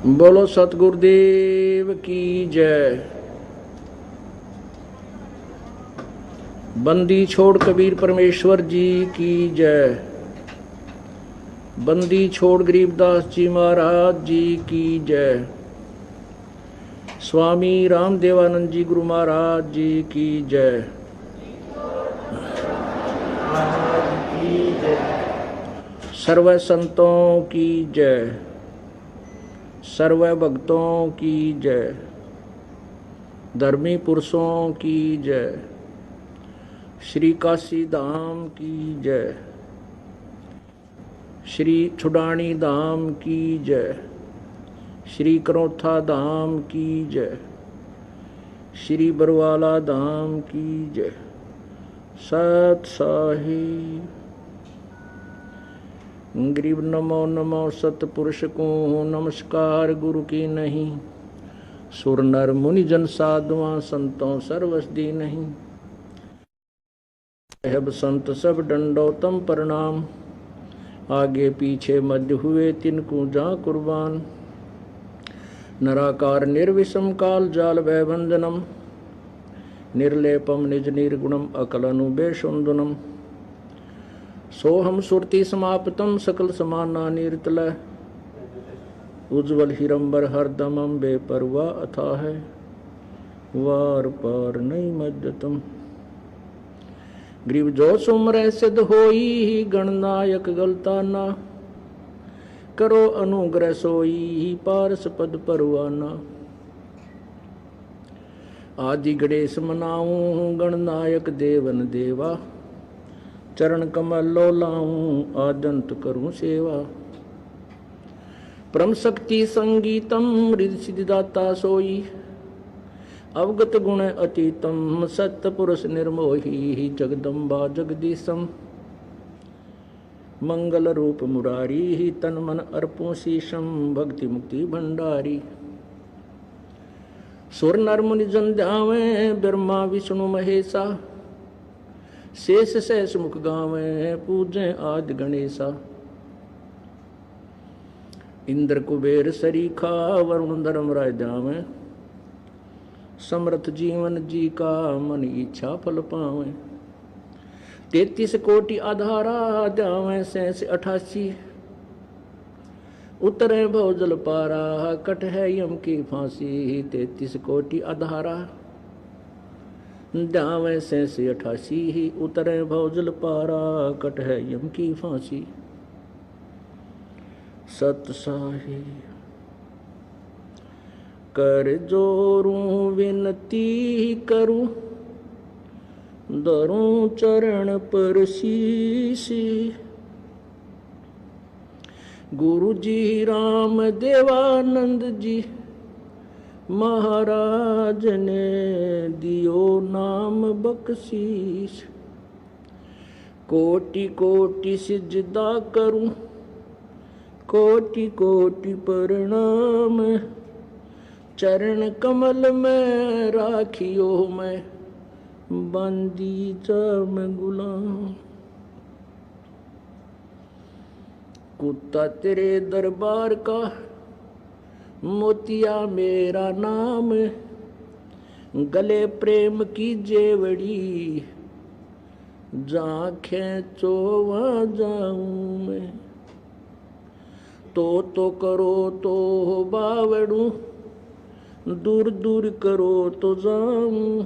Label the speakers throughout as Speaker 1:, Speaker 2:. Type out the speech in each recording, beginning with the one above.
Speaker 1: बोलो सतगुरुदेव की जय। बंदी छोड़ कबीर परमेश्वर जी की जय। बंदी छोड़ गरीबदास जी महाराज जी की जय। स्वामी रामदेवानंद जी गुरु महाराज जी की जय। सर्व संतों की जय। सर्व भक्तों की जय। धर्मी पुरुषों की जय। श्री काशी धाम की जय। श्री छुडानी धाम की जय। श्री करोथा धाम की जय। श्री बरवाला धाम की जय। सत साहिब गरीब नमो नमो सतपुरुष को नमस्कार गुरु की नहीं। सुर नर मुनि जन साधुआ संतों सर्वस दी नहीं। सब संत सब दंडोतम प्रणाम। आगे पीछे मध्य हुए तिनको जा कुर्बान। नराकार निर्विषम काल जाल भयबंधनम। निर्लेपम निज निर्गुणम अकलनु बेशुंदनम। सोहम सुरति समाप्तम सकल समाना निर्तलय। उज्ज्वल हिरंबर हरदमम बेपरवा अथा है। वार पार नहीं मज्जतम। ग्रीव जो सुमरै सिद्ध होई गणनायक गलताना। करो अनुग्रह सोई पारस पद परवाना। आदि गणेश मनाऊं गणनायक देवन देवा। चरण कमल लो लाऊं आदंत करूं सेवा। परम शक्ति संगीतम हृदय सिद्धिदाता सोई। अवगत गुण अतीतम सत्य पुरुष निर्मोही। जगदम्बा जगदीशम मंगल रूप मुरारी। तन मन अर्पों शीशम भक्ति मुक्ति भंडारी। सुर नर मुनि जन ध्यावे ब्रह्मा विष्णु महेशा। शेष सहस मुख गावे पूजे आदि गणेशा। इंद्र कुबेर सरीखा वरुण धर्मराय ध्यावे। समर्थ जीवन जी का मन इच्छा फल पावे। 33 कोटि आधारा ध्यावे सहस 88। उतरे भवजल पारा कट है यम की फांसी। 33 कोटि आधारा ध्यावे सहस 88। उतरे भवजल पारा कट है यम की फांसी। सत साहिब कर जोरूं विनती करूं। धरूं चरण पर शीश। गुरु जी राम देवानंद जी महाराज ने दियो नाम बख्शीश। कोटि कोटि सिजदा करूं कोटि कोटि प्रणाम। चरण कमल में राखियो मैं बंदी चम गुलाम। कुत्ता तेरे दरबार का मोतिया मेरा नाम। गले प्रेम की जेवड़ी जहाँ खेचो वहाँ जाऊं मैं। तो करो तो बावड़ू दूर दूर करो तो जाऊं।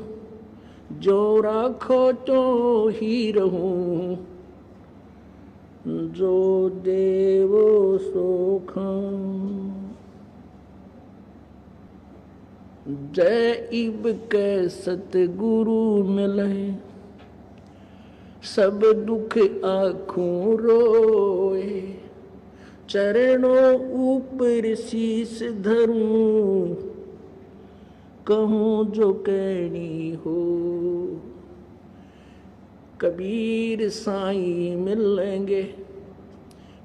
Speaker 1: जो राखो तो ही रहूं जो देवो सो खाऊं। जय इब के सतगुरु मिले सब दुख आँखों रोए। चरणों ऊपर शीस धरूं कहूँ जो कहनी हो। कबीर साईं मिलेंगे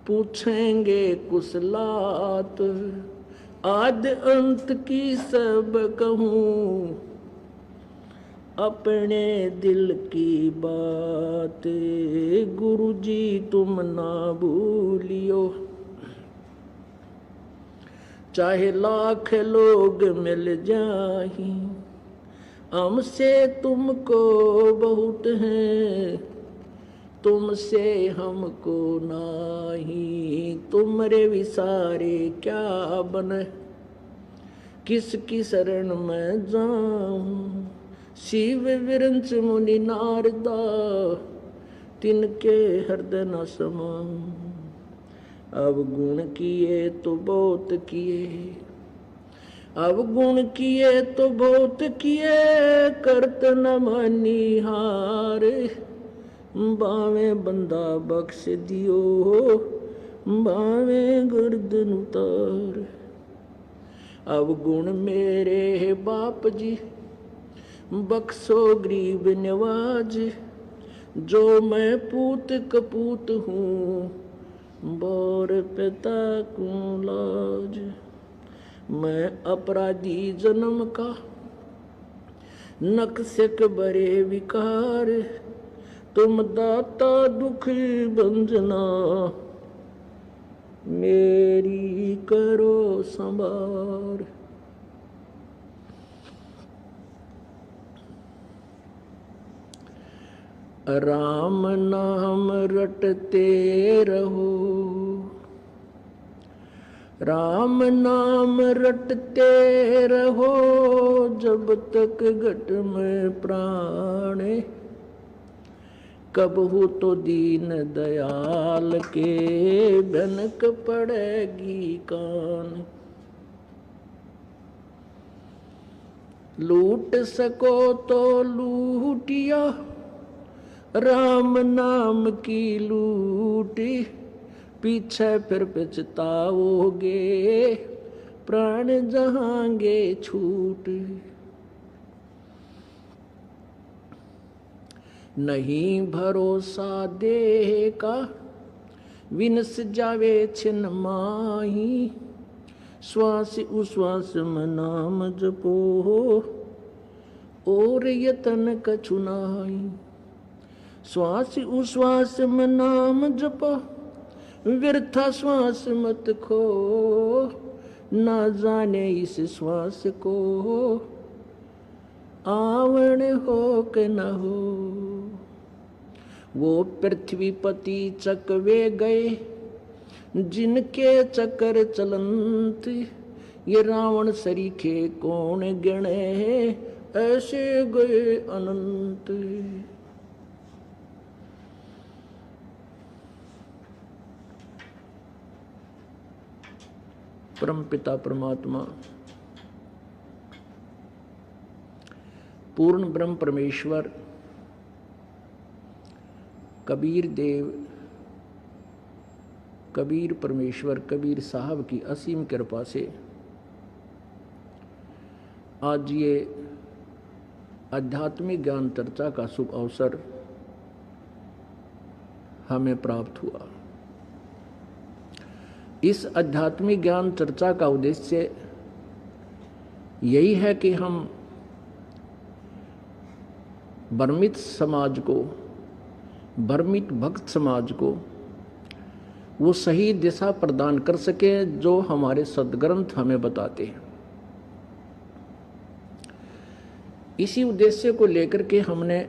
Speaker 1: पूछेंगे कुशलात। आद अंत की सब कहूँ अपने दिल की बात। गुरु जी तुम ना भूलियो चाहे लाख लोग मिल जाही, हमसे तुमको बहुत है, तुमसे हमको नाही। तुमरे विसारे क्या बने, किसकी शरण में जाऊं। शिव विरंच मुनि नारदा, तिनके हृदय न समाऊं। अब गुण किए तो बहुत किए, अब गुण किए तो बहुत किए, करत न मानी हार। बावे बंदा बख्श दियो, बावे गर्दन उतार। अब गुण मेरे बाप जी, बख्शो गरीब नवाज। जो मैं पूत कपूत हूँ, बोर पिता को लाज। मैं अपराधी जन्म का, नक्शक बरे विकार। तुम दाता दुख भंजना, मेरी करो संभार। राम नाम रटते रहो, राम नाम रटते रहो, जब तक घट में प्राण। कब हो तो दीन दयाल के, भनक पड़ेगी कान। लूट सको तो लूटिया, राम नाम की लूटी। पीछे फिर पछताओगे, प्राण जहांगे छूट। नहीं भरोसा देह का, विनस जावे छिन माही। श्वास उश्वास में नाम जपो, और यतन कछु नाही। श्वास उश्वास में नाम जपो, व्यर्था श्वास मत खो। ना जाने इस श्वास को, आवण हो के न हो। वो पृथ्वीपति चकवे गए, जिनके चक्कर चलंत। ये रावण सरीखे कौन गणे, ऐसे गए अनंत। परम पिता परमात्मा, पूर्ण ब्रह्म परमेश्वर कबीर देव, कबीर परमेश्वर कबीर साहब की असीम कृपा से आज ये आध्यात्मिक ज्ञान चर्चा का शुभ अवसर हमें प्राप्त हुआ। इस आध्यात्मिक ज्ञान चर्चा का उद्देश्य यही है कि हम भ्रमित समाज को, भ्रमित भक्त समाज को वो सही दिशा प्रदान कर सके जो हमारे सद्ग्रंथ हमें बताते हैं। इसी उद्देश्य को लेकर के हमने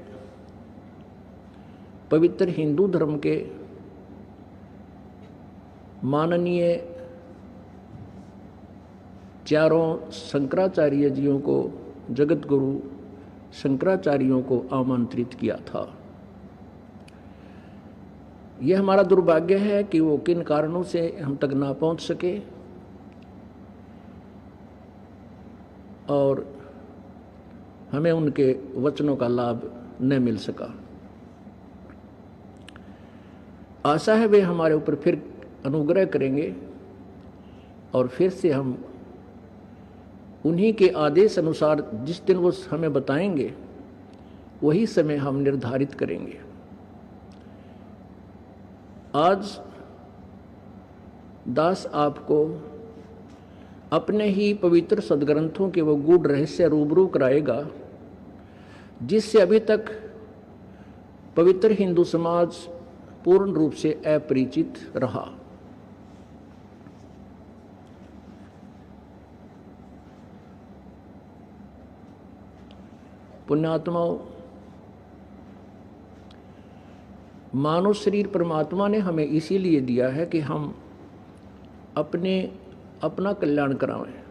Speaker 1: पवित्र हिंदू धर्म के माननीय चारों शंकराचार्य जियों को, जगत गुरु शंकराचार्यों को आमंत्रित किया था। यह हमारा दुर्भाग्य है कि वो किन कारणों से हम तक ना पहुंच सके और हमें उनके वचनों का लाभ न मिल सका। आशा है वे हमारे ऊपर फिर अनुग्रह करेंगे और फिर से हम उन्हीं के आदेश अनुसार जिस दिन वो हमें बताएंगे वही समय हम निर्धारित करेंगे। आज दास आपको अपने ही पवित्र सद्ग्रंथों के वो गूढ़ रहस्य रूबरू कराएगा जिससे अभी तक पवित्र हिंदू समाज पूर्ण रूप से अपरिचित रहा। पुण्यात्माओं, मानव शरीर परमात्मा ने हमें इसीलिए दिया है कि हम अपना कल्याण करावें।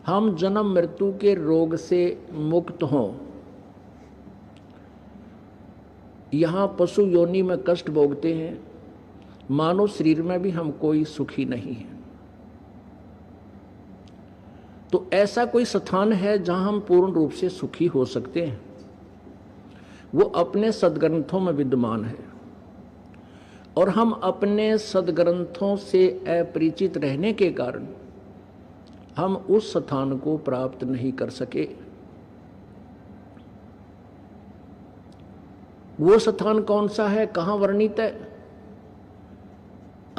Speaker 1: हम जन्म मृत्यु के रोग से मुक्त हों। यहाँ पशु योनि में कष्ट भोगते हैं, मानव शरीर में भी हम कोई सुखी नहीं है। तो ऐसा कोई स्थान है जहां हम पूर्ण रूप से सुखी हो सकते हैं, वो अपने सदग्रंथों में विद्यमान है। और हम अपने सदग्रंथों से अपरिचित रहने के कारण हम उस स्थान को प्राप्त नहीं कर सके। वो स्थान कौन सा है, कहाँ वर्णित है?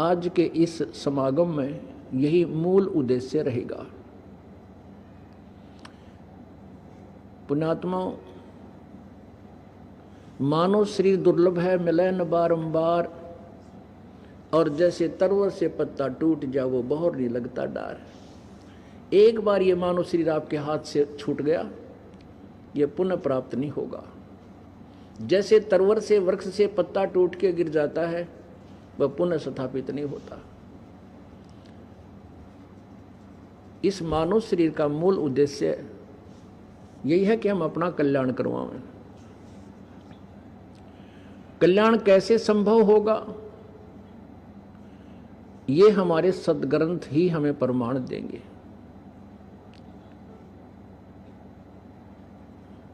Speaker 1: आज के इस समागम में यही मूल उद्देश्य रहेगा। पुण्यात्माओं, मानव शरीर दुर्लभ है, मिले न बारंबार, और जैसे तरवर से पत्ता टूट जा वो बहुर नहीं लगता डार। एक बार ये मानव शरीर आपके हाथ से छूट गया, ये पुनः प्राप्त नहीं होगा। जैसे तरवर से वृक्ष से पत्ता टूट के गिर जाता है, वह पुनः स्थापित नहीं होता। इस मानव शरीर का मूल उद्देश्य यही है कि हम अपना कल्याण करवाएं। कल्याण कैसे संभव होगा, ये हमारे सदग्रंथ ही हमें प्रमाण देंगे।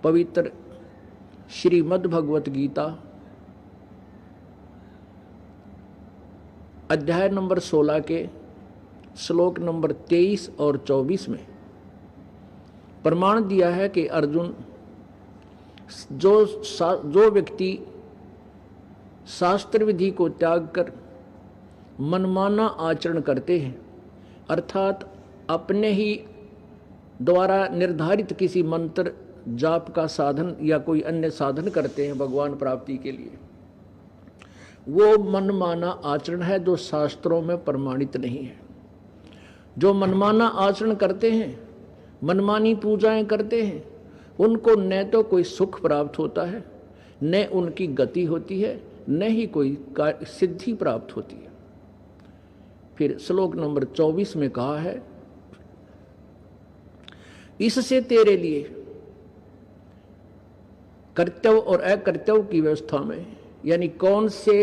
Speaker 1: पवित्र श्रीमद् भगवत गीता अध्याय नंबर 16 के श्लोक नंबर 23 और 24 में प्रमाण दिया है कि अर्जुन, जो व्यक्ति शास्त्र विधि को त्याग कर मनमाना आचरण करते हैं, अर्थात अपने ही द्वारा निर्धारित किसी मंत्र जाप का साधन या कोई अन्य साधन करते हैं भगवान प्राप्ति के लिए, वो मनमाना आचरण है जो शास्त्रों में प्रमाणित नहीं है। जो मनमाना आचरण करते हैं, मनमानी पूजाएं करते हैं, उनको न तो कोई सुख प्राप्त होता है, न उनकी गति होती है, न ही कोई सिद्धि प्राप्त होती है। फिर श्लोक नंबर 24 में कहा है, इससे तेरे लिए कर्तव्य और अकर्तव्य की व्यवस्था में, यानी कौन से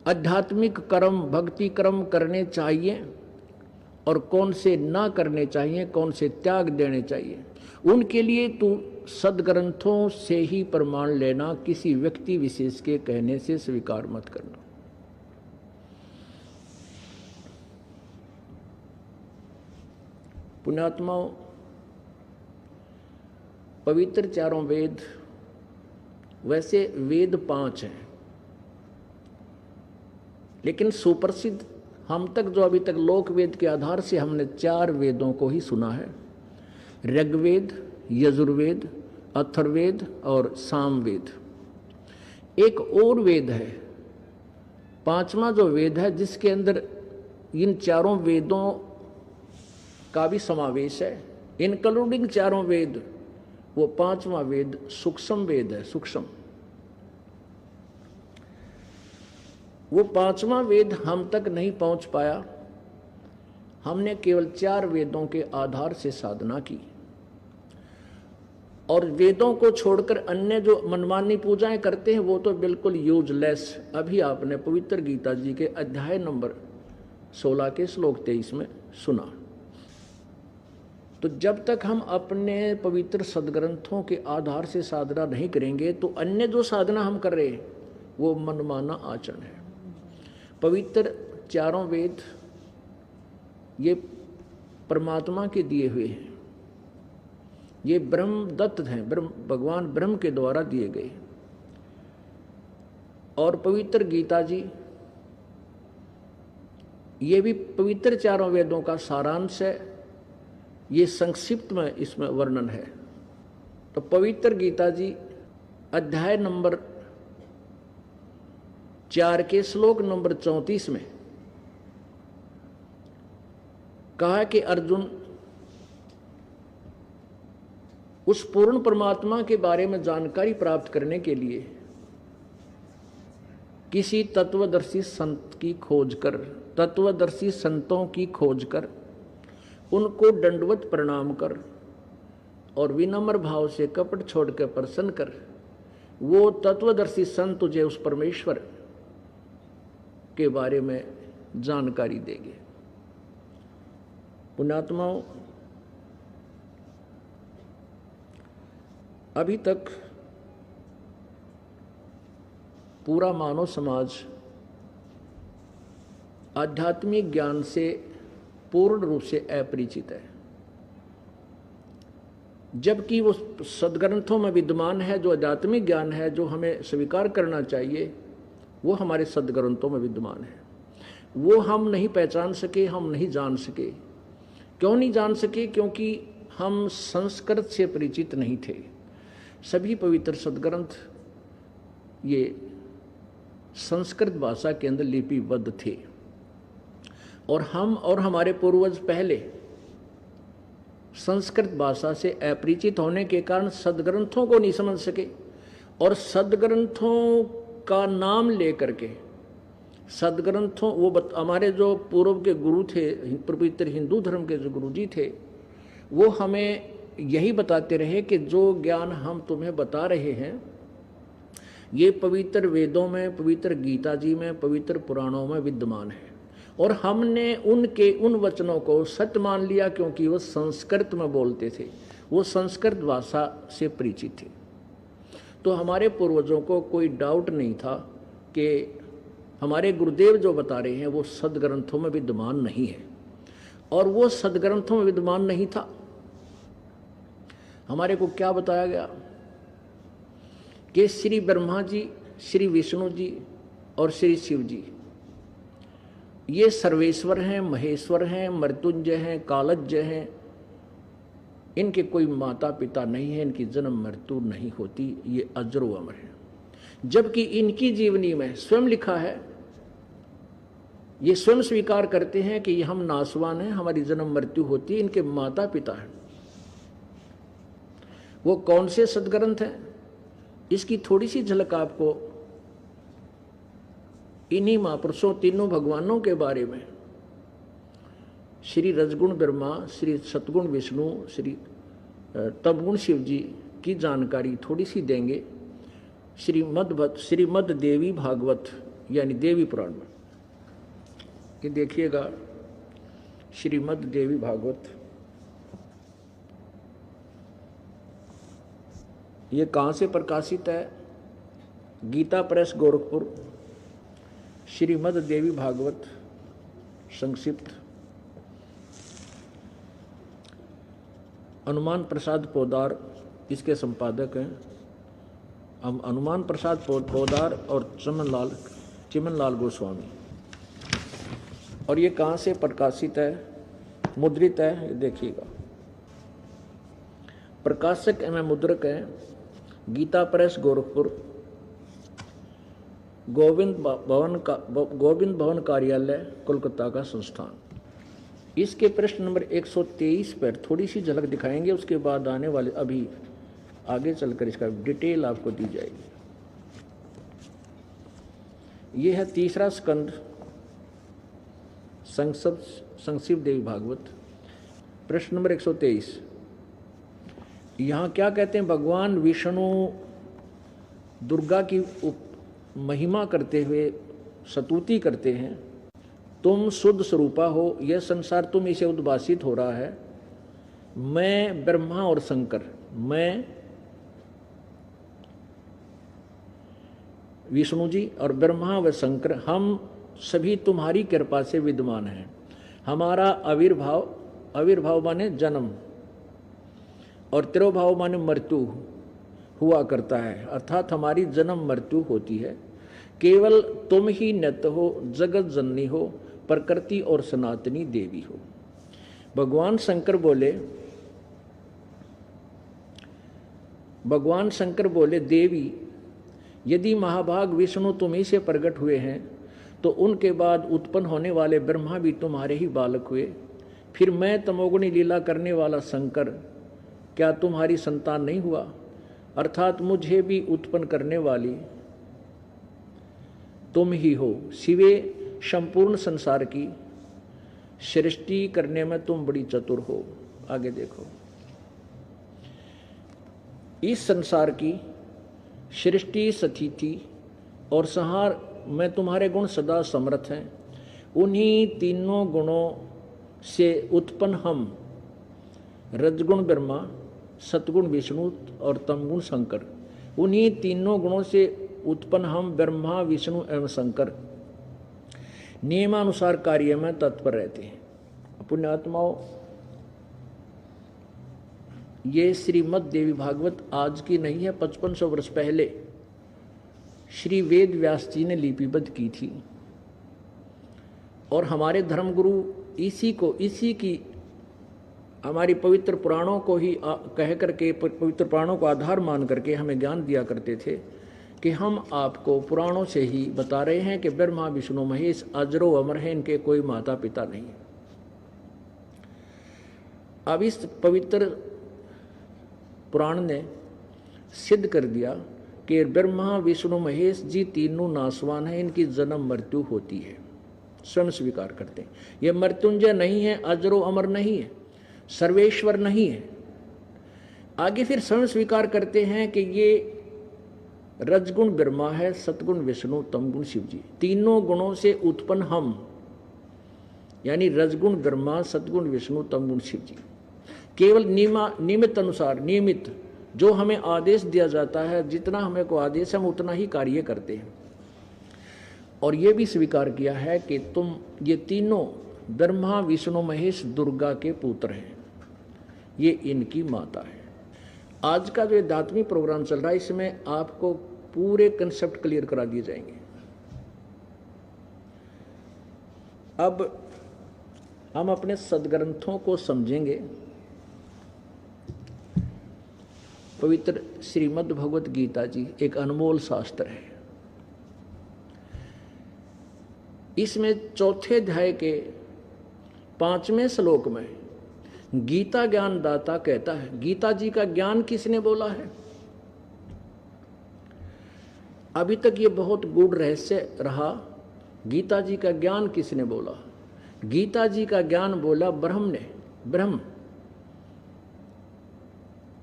Speaker 1: आध्यात्मिक कर्म, भक्ति कर्म करने चाहिए और कौन से ना करने चाहिए, कौन से त्याग देने चाहिए, उनके लिए तू सदग्रंथों से ही प्रमाण लेना, किसी व्यक्ति विशेष के कहने से स्वीकार मत करना। पुण्यात्माओं, पवित्र चारों वेद, वैसे वेद 5 हैं, लेकिन सुप्रसिद्ध हम तक जो अभी तक लोक वेद के आधार से हमने 4 वेदों को ही सुना है, ऋग्वेद, यजुर्वेद, अथर्ववेद और सामवेद। एक और वेद है, 5वां जो वेद है, जिसके अंदर इन चारों वेदों का भी समावेश है, इंक्लूडिंग चारों वेद। वो 5वां वेद सूक्ष्म वेद है, सूक्ष्म। वो 5वां वेद हम तक नहीं पहुंच पाया। हमने केवल 4 वेदों के आधार से साधना की, और वेदों को छोड़कर अन्य जो मनमानी पूजाएं करते हैं वो तो बिल्कुल यूजलेस। अभी आपने पवित्र गीता जी के अध्याय नंबर 16 के श्लोक 23 में सुना। तो जब तक हम अपने पवित्र सदग्रंथों के आधार से साधना नहीं करेंगे, तो अन्य जो साधना हम कर रहे हैं वो मनमाना आचरण है। पवित्र चारों वेद ये परमात्मा के दिए हुए हैं, ये ब्रह्म दत्त हैं, भगवान ब्रह्म के द्वारा दिए गए। और पवित्र गीता जी ये भी पवित्र चारों वेदों का सारांश है। ये संक्षिप्त में इसमें वर्णन है। तो पवित्र गीता जी अध्याय नंबर 4 के श्लोक नंबर 34 में कहा कि अर्जुन, उस पूर्ण परमात्मा के बारे में जानकारी प्राप्त करने के लिए किसी तत्वदर्शी संत की खोज कर, तत्वदर्शी संतों की खोज कर, उनको दंडवत प्रणाम कर और विनम्र भाव से कपट छोड़कर प्रसन्न कर, वो तत्वदर्शी संत तुझे उस परमेश्वर के बारे में जानकारी देंगे। पुण्यात्माओं, अभी तक पूरा मानव समाज आध्यात्मिक ज्ञान से पूर्ण रूप से अपरिचित है, जबकि वो सदग्रंथों में विद्यमान है। जो आध्यात्मिक ज्ञान है, जो हमें स्वीकार करना चाहिए, वो हमारे सदग्रंथों में विद्यमान है। वो हम नहीं पहचान सके, हम नहीं जान सके। क्यों नहीं जान सके? क्योंकि हम संस्कृत से परिचित नहीं थे। सभी पवित्र सदग्रंथ ये संस्कृत भाषा के अंदर लिपिबद्ध थे, और हम और हमारे पूर्वज पहले संस्कृत भाषा से अपरिचित होने के कारण सदग्रंथों को नहीं समझ सके, और सदग्रंथों का नाम लेकर के सदग्रंथों हमारे जो पूर्व के गुरु थे, पवित्र हिंदू धर्म के जो गुरु जी थे, वो हमें यही बताते रहे कि जो ज्ञान हम तुम्हें बता रहे हैं ये पवित्र वेदों में, पवित्र गीता जी में, पवित्र पुराणों में विद्यमान है। और हमने उनके उन वचनों को सत्य मान लिया, क्योंकि वो संस्कृत में बोलते थे, वो संस्कृत भाषा से परिचित थे। तो हमारे पूर्वजों को कोई डाउट नहीं था कि हमारे गुरुदेव जो बता रहे हैं वो सदग्रंथों में विद्यमान नहीं है। और वो सदग्रंथों में विद्यमान नहीं था। हमारे को क्या बताया गया कि श्री ब्रह्मा जी, श्री विष्णु जी और श्री शिव जी ये सर्वेश्वर हैं, महेश्वर हैं, मृत्युंजय हैं, कालज्ञ हैं। इनके कोई माता पिता नहीं है, इनकी जन्म मृत्यु नहीं होती, ये अजरो अमर है। जबकि इनकी जीवनी में स्वयं लिखा है, ये स्वयं स्वीकार करते हैं कि हम नासवान हैं, हमारी जन्म मृत्यु होती है, इनके माता पिता हैं। वो कौन से सदग्रंथ हैं, इसकी थोड़ी सी झलक आपको इन्हीं महापुरुषों, तीनों भगवानों के बारे में, श्री रजगुण ब्रह्मा, श्री सतगुण विष्णु, श्री तपगुण शिव जी की जानकारी थोड़ी सी देंगे श्रीमद् देवी भागवत यानी देवी पुराण में। ये देखिएगा, श्रीमद् देवी भागवत, ये कहाँ से प्रकाशित है? गीता प्रेस गोरखपुर, श्रीमद् देवी भागवत संक्षिप्त। हनुमान प्रसाद पोदार इसके संपादक हैं। हम हनुमान प्रसाद पोदार और चिमनलाल गोस्वामी। और ये कहाँ से प्रकाशित है, मुद्रित है? ये देखिएगा, प्रकाशक एवं मुद्रक है गीता प्रेस गोरखपुर, गोविंद भवन कार्यालय कोलकाता का संस्थान। इसके प्रश्न नंबर 123 पर थोड़ी सी झलक दिखाएंगे, उसके बाद आने वाले अभी आगे चलकर इसका डिटेल आपको दी जाएगी। यह है तीसरा स्कंद संक्षिप्त देवी भागवत, प्रश्न नंबर 123। यहाँ क्या कहते हैं? भगवान विष्णु दुर्गा की महिमा करते हुए स्तुति करते हैं, तुम शुद्ध स्वरूपा हो, यह संसार तुम इसे उद्भासित हो रहा है। मैं ब्रह्मा और शंकर, मैं विष्णु जी और ब्रह्मा व शंकर, हम सभी तुम्हारी कृपा से विद्यमान हैं। हमारा आविर्भाव माने जन्म और तिरोभाव माने मृत्यु हुआ करता है, अर्थात हमारी जन्म मृत्यु होती है। केवल तुम ही नित्य हो, जगत जननी हो, प्रकृति और सनातनी देवी हो। भगवान शंकर बोले देवी, यदि महाभाग विष्णु तुम ही से प्रकट हुए हैं तो उनके बाद उत्पन्न होने वाले ब्रह्मा भी तुम्हारे ही बालक हुए। फिर मैं तमोगुणी लीला करने वाला शंकर क्या तुम्हारी संतान नहीं हुआ? अर्थात मुझे भी उत्पन्न करने वाली तुम ही हो। शिवे संपूर्ण संसार की सृष्टि करने में तुम बड़ी चतुर हो। आगे देखो, इस संसार की सृष्टि, स्थिति और संहार में तुम्हारे गुण सदा समर्थ हैं। उन्हीं तीनों गुणों से उत्पन्न हम, रजगुण ब्रह्मा, सतगुण विष्णु और तमगुण शंकर, उन्हीं तीनों गुणों से उत्पन्न हम ब्रह्मा, विष्णु एवं शंकर नियमानुसार कार्य में तत्पर रहते हैं। पुण्यात्माओं, ये श्रीमद् देवी भागवत आज की नहीं है, 5500 वर्ष पहले श्री वेद व्यास जी ने लिपिबद्ध की थी और हमारे धर्मगुरु इसी की हमारी पवित्र पुराणों को ही कह करके, पवित्र पुराणों को आधार मान करके हमें ज्ञान दिया करते थे कि हम आपको पुराणों से ही बता रहे हैं कि ब्रह्मा विष्णु महेश अजरो अमर हैं, इनके कोई माता पिता नहीं। अब इस पवित्र पुराण ने सिद्ध कर दिया कि ब्रह्मा विष्णु महेश जी तीनों नासवान हैं, इनकी जन्म मृत्यु होती है, स्वयं स्वीकार करते हैं। ये मृत्युंजय नहीं है, अजरो अमर नहीं है, सर्वेश्वर नहीं है। आगे फिर स्वयं स्वीकार करते हैं कि ये रजगुण ब्रह्मा है, सतगुण विष्णु, तमगुण शिव जी। तीनों गुणों से उत्पन्न हम, यानी रजगुण ब्रह्मा, सतगुण विष्णु, तमगुण शिव जी, केवल नियमित अनुसार, नियमित जो हमें आदेश दिया जाता है, जितना हमें को आदेश हम उतना ही कार्य करते हैं। और ये भी स्वीकार किया है कि तुम ये तीनों ब्रह्मा विष्णु महेश दुर्गा के पुत्र हैं, ये इनकी माता है। आज का जो आध्यात्मिक प्रोग्राम चल रहा है, इसमें आपको पूरे कंसेप्ट क्लियर करा दिए जाएंगे। अब हम अपने सदग्रंथों को समझेंगे। पवित्र श्रीमद् भगवत गीता जी एक अनमोल शास्त्र है। इसमें चौथे अध्याय के 5वें श्लोक में गीता ज्ञान दाता कहता है, गीता जी का ज्ञान किसने बोला है? अभी तक ये बहुत गूढ़ रहस्य रहा, गीता जी का ज्ञान किसने बोला? गीता जी का ज्ञान बोला ब्रह्म ने, ब्रह्म।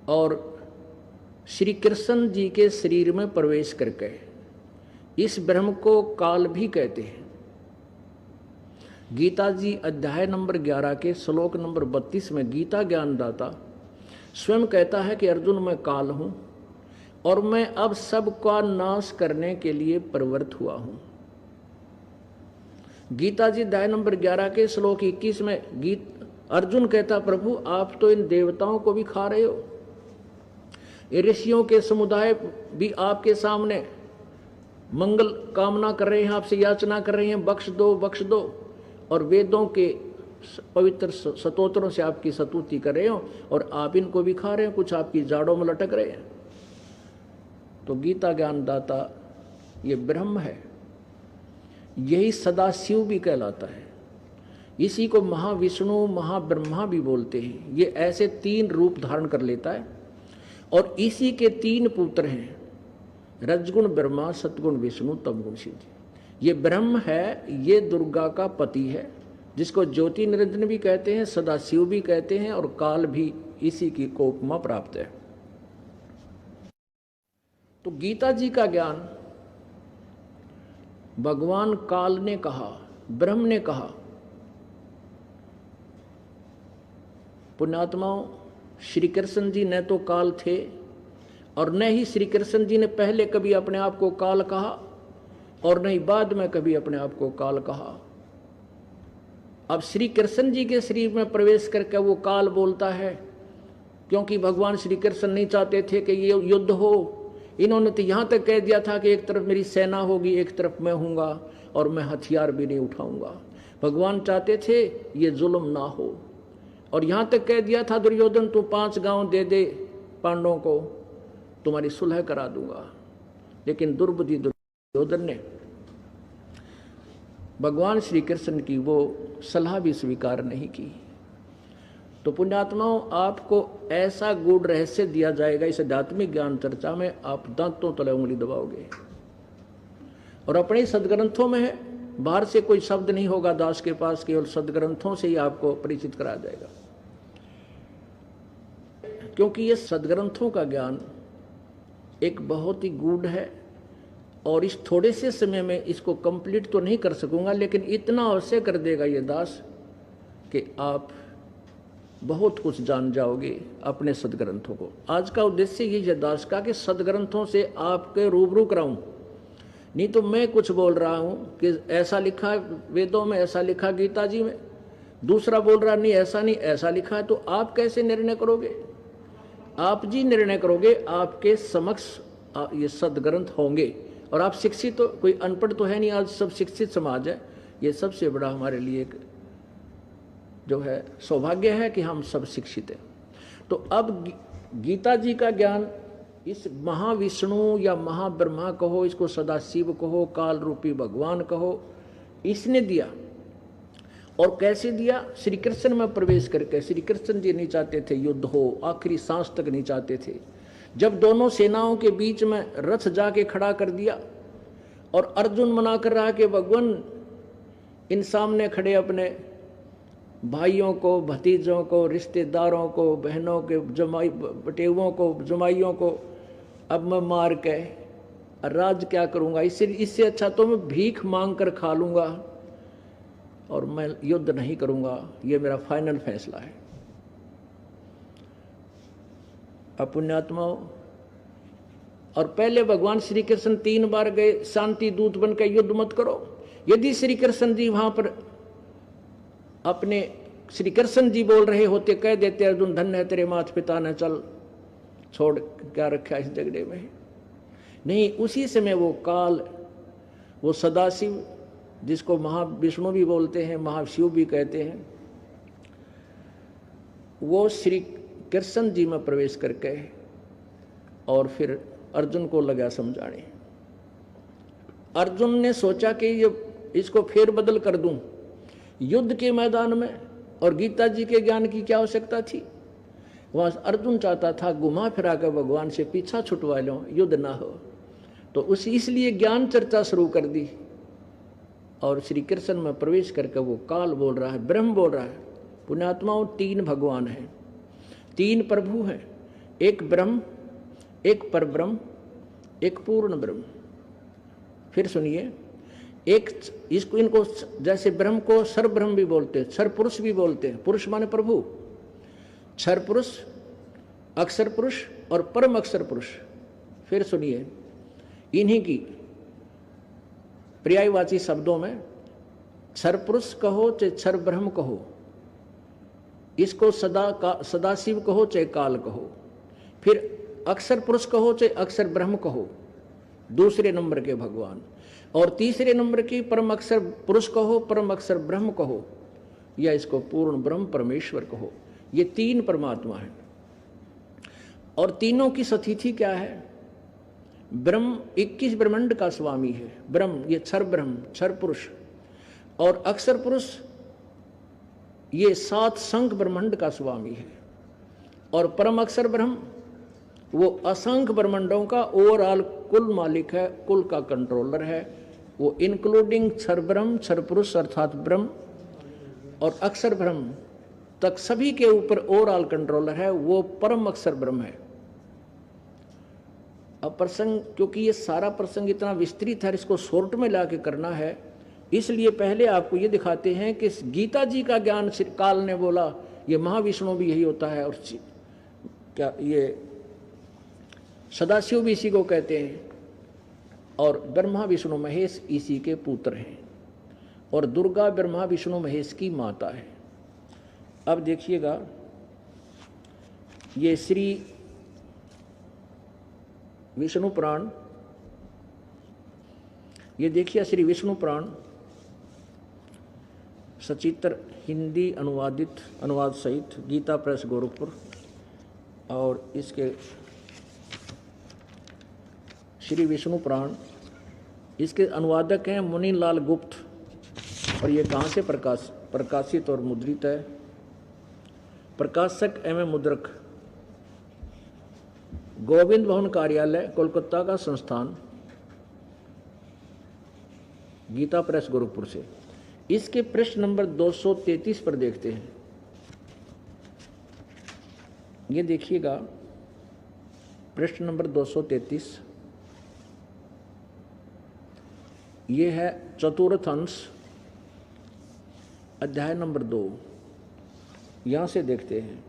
Speaker 1: और श्री कृष्ण जी के शरीर में प्रवेश करके, इस ब्रह्म को काल भी कहते हैं। गीता जी अध्याय नंबर 11 के श्लोक नंबर 32 में गीता ज्ञानदाता स्वयं कहता है कि अर्जुन, मैं काल हूं और मैं अब सबका नाश करने के लिए प्रवृत्त हुआ हूं। गीता जी अध्याय नंबर 11 के श्लोक 21 में अर्जुन कहता, प्रभु आप तो इन देवताओं को भी खा रहे हो, ये ऋषियों के समुदाय भी आपके सामने मंगल कामना कर रहे हैं, आपसे याचना कर रहे हैं, बख्श दो बख्श दो, और वेदों के पवित्र स्तोत्रों से आपकी स्तुति कर रहे हो और आप इनको भी खा रहे हो, कुछ आपकी जाड़ों में लटक रहे हैं। तो गीता ज्ञानदाता ये ब्रह्म है, यही सदाशिव भी कहलाता है। इसी को महाविष्णु महाब्रह्मा भी बोलते हैं। ये ऐसे 3 रूप धारण कर लेता है और इसी के 3 पुत्र हैं, रजगुण ब्रह्मा, सतगुण विष्णु, तमगुण शिव जी। ये ब्रह्म है, ये दुर्गा का पति है, जिसको ज्योति निरंजन भी कहते हैं, सदाशिव भी कहते हैं और काल भी इसी की को उपमा प्राप्त है। तो गीता जी का ज्ञान भगवान काल ने कहा, ब्रह्म ने कहा। पुण्यात्माओं, श्री कृष्ण जी न तो काल थे और न ही श्री कृष्ण जी ने पहले कभी अपने आप को काल कहा और नहीं बाद में कभी अपने आप को काल कहा। अब श्री कृष्ण जी के शरीर में प्रवेश करके वो काल बोलता है, क्योंकि भगवान श्री कृष्ण नहीं चाहते थे कि ये युद्ध हो। इन्होंने तो यहाँ तक कह दिया था कि एक तरफ मेरी सेना होगी, एक तरफ मैं हूँगा और मैं हथियार भी नहीं उठाऊंगा। भगवान चाहते थे ये जुल्म ना हो, और यहाँ तक कह दिया था दुर्योधन, तू 5 गांव दे दे पांडवों को, तुम्हारी सुलह करा दूंगा। लेकिन दुर्बुद्धि दुर्योधन ने भगवान श्री कृष्ण की वो सलाह भी स्वीकार नहीं की। तो पुण्यात्माओं, आपको ऐसा गूढ़ रहस्य दिया जाएगा इस आध्यात्मिक ज्ञान चर्चा में, आप दांतों तले उंगली दबाओगे। और अपने सदग्रंथों में है, बाहर से कोई शब्द नहीं होगा दास के पास, केवल सदग्रंथों से ही आपको परिचित कराया जाएगा। क्योंकि ये सदग्रंथों का ज्ञान एक बहुत ही गूढ़ है और इस थोड़े से समय में इसको कंप्लीट तो नहीं कर सकूंगा, लेकिन इतना अवश्य कर देगा ये दास कि आप बहुत कुछ जान जाओगे अपने सदग्रंथों को। आज का उद्देश्य यही है दास का कि सदग्रंथों से आपके रूबरू कराऊं। नहीं तो मैं कुछ बोल रहा हूं कि ऐसा लिखा है वेदों में, ऐसा लिखा गीता जी में, दूसरा बोल रहा नहीं ऐसा नहीं ऐसा लिखा है, तो आप कैसे निर्णय करोगे? आप जी निर्णय करोगे, आपके समक्ष ये सदग्रंथ होंगे। और आप शिक्षित तो, कोई अनपढ़ तो है नहीं, आज सब शिक्षित समाज है। ये सबसे बड़ा हमारे लिए एक जो है सौभाग्य है कि हम सब शिक्षित हैं। तो अब गीता जी का ज्ञान इस महाविष्णु या महाब्रह्मा कहो, इसको सदाशिव कहो, काल रूपी भगवान कहो, इसने दिया। और कैसे दिया? श्री कृष्ण में प्रवेश करके। श्री कृष्ण जी नहीं चाहते थे युद्ध हो, आखिरी सांस तक नहीं चाहते थे। जब दोनों सेनाओं के बीच में रथ जाके खड़ा कर दिया और अर्जुन मना कर रहा कि भगवान इन सामने खड़े अपने भाइयों को, भतीजों को, रिश्तेदारों को, बहनों के जमाई बटेवों को, जमाइयों को अब मैं मार के राज क्या करूंगा? इससे अच्छा तो मैं भीख मांग कर खा लूंगा और मैं युद्ध नहीं करूंगा, ये मेरा फाइनल फैसला है। अब पुण्यात्माओं, और पहले भगवान श्री कृष्ण 3 बार गए शांति दूत बनकर, युद्ध मत करो। यदि श्री कृष्ण जी वहां पर अपने श्री कृष्ण जी बोल रहे होते, कह देते अर्जुन धन्य है तेरे माता पिता ने, चल छोड़ क्या रखा इस झगड़े में। नहीं, उसी समय वो काल, वो सदाशिव जिसको महाविष्णु भी बोलते हैं, महाशिव भी कहते हैं, वो श्री कृष्ण जी में प्रवेश करके और फिर अर्जुन को लगा समझाने। अर्जुन ने सोचा कि ये इसको फेर बदल कर दूं युद्ध के मैदान में, और गीता जी के ज्ञान की क्या आवश्यकता थी? वहां अर्जुन चाहता था घुमा फिरा कर भगवान से पीछा छुटवा लो, युद्ध ना हो। तो इसलिए ज्ञान चर्चा शुरू कर दी और श्री कृष्ण में प्रवेश करके वो काल बोल रहा है, ब्रह्म बोल रहा है। पुण्यात्माओं, 3 भगवान हैं, 3 प्रभु हैं, एक ब्रह्म, एक परब्रह्म, एक पूर्ण ब्रह्म। फिर सुनिए, एक इसको इनको जैसे ब्रह्म को क्षर ब्रह्म भी बोलते हैं, क्षर पुरुष भी बोलते हैं। पुरुष माने प्रभु, क्षर पुरुष, अक्षर पुरुष और परम अक्षर पुरुष। फिर सुनिए, इन्हीं की पर्यायवाची शब्दों में क्षर पुरुष कहो चाहे क्षर ब्रह्म कहो, इसको सदाशिव कहो चाहे काल कहो, फिर अक्षर पुरुष कहो चाहे अक्षर ब्रह्म कहो, दूसरे नंबर के भगवान, और तीसरे नंबर की परम अक्षर पुरुष कहो, परम अक्षर ब्रह्म कहो, या इसको पूर्ण ब्रह्म परमेश्वर कहो। ये 3 परमात्मा हैं। और तीनों की सतिथि क्या है? ब्रह्म 21 ब्रह्मांड का स्वामी है। ब्रह्म ये क्षर ब्रह्म, क्षर पुरुष, और अक्षर पुरुष ये 7 संख्य ब्रह्मांड का स्वामी है। और परम अक्षर ब्रह्म वो असंख्य ब्रह्मांडों का ओवरऑल कुल मालिक है, कुल का कंट्रोलर है। वो इंक्लूडिंग क्षर ब्रह्म, क्षर पुरुष अर्थात ब्रह्म और अक्षर ब्रह्म तक सभी के ऊपर ओवरऑल कंट्रोलर है, वो परम अक्षर ब्रह्म है। अब प्रसंग, क्योंकि ये सारा प्रसंग इतना विस्तृत है, इसको शॉर्ट में लाके करना है, इसलिए पहले आपको ये दिखाते हैं कि गीता जी का ज्ञान काल ने बोला, ये महाविष्णु भी यही होता है, और क्या ये सदाशिव भी इसी को कहते हैं, और ब्रह्मा विष्णु महेश इसी के पुत्र हैं, और दुर्गा ब्रह्मा विष्णु महेश की माता है। अब देखिएगा, ये श्री विष्णु पुराण, ये देखिए श्री विष्णु पुराण सचित्र हिंदी अनुवाद सहित गीता प्रेस गोरखपुर, और इसके श्री विष्णु पुराण, इसके अनुवादक हैं मुनीलाल गुप्त, और ये कहाँ से प्रकाशित और मुद्रित है? प्रकाशक एवं मुद्रक गोविंद भवन कार्यालय कोलकाता का संस्थान, गीता प्रेस गोरखपुर से। इसके प्रश्न नंबर 233 पर देखते हैं। ये देखिएगा प्रश्न नंबर 233, ये है चतुर्थ अंश अध्याय नंबर 2। यहां से देखते हैं।